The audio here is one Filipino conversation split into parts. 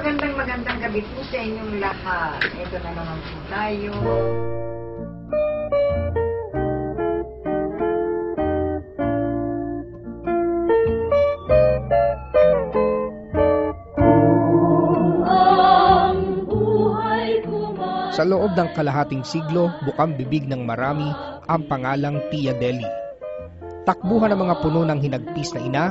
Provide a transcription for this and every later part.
magandang gabi po sa inyong lahat. Ito na naman po tayo. Sa loob ng kalahating siglo, bukang bibig ng marami ang pangalang Tia Deli. Takbuhan ng mga puno ng hinagpis na ina,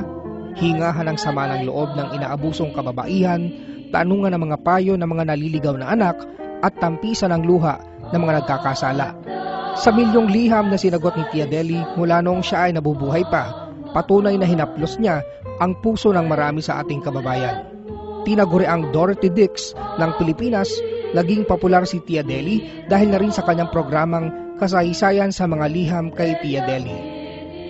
hingahan ng sama ng loob ng inaabusong kababaihan, tanungan ng mga payo ng mga naliligaw na anak, at tampisan ng luha ng mga nagkakasala. Sa milyong liham na sinagot ni Tia Deli mula noong siya ay nabubuhay pa, patunay na hinaplos niya ang puso ng marami sa ating kababayan. Tinaguri ang Dorothy Dix ng Pilipinas. Naging popular si Tia Deli dahil na rin sa kanyang programang Kasaysayan sa Mga Liham kay Tia Deli.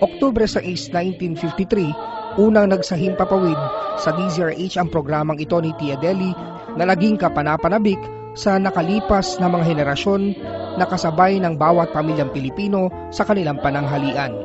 Oktubre 6, 1953, unang nagsahimpapawid sa DZRH ang programang ito ni Tia Deli na naging kapanapanabik sa nakalipas na mga henerasyon na kasabay ng bawat pamilyang Pilipino sa kanilang pananghalian.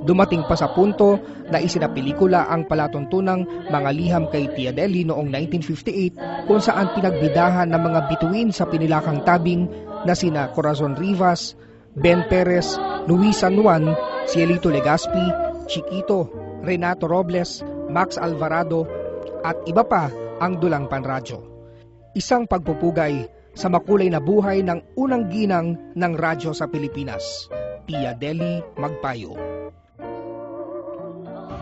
Dumating pa sa punto na isinapelikula ang palatuntunang Mga Liham kay Tia Deli noong 1958 kung saan pinagbidahan ng mga bituin sa pinilakang tabing na sina Corazon Rivas, Ben Perez, Luis San Juan, Cielito Legazpi, Chiquito, Renato Robles, Max Alvarado at iba pa ang dulang panradyo. Isang pagpupugay sa makulay na buhay ng unang ginang ng radyo sa Pilipinas, Tia Deli Magpayo.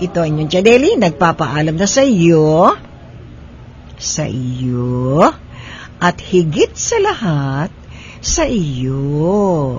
Ito inyong Tia Deli, nagpapaalam na sa iyo, at higit sa lahat, sa iyo.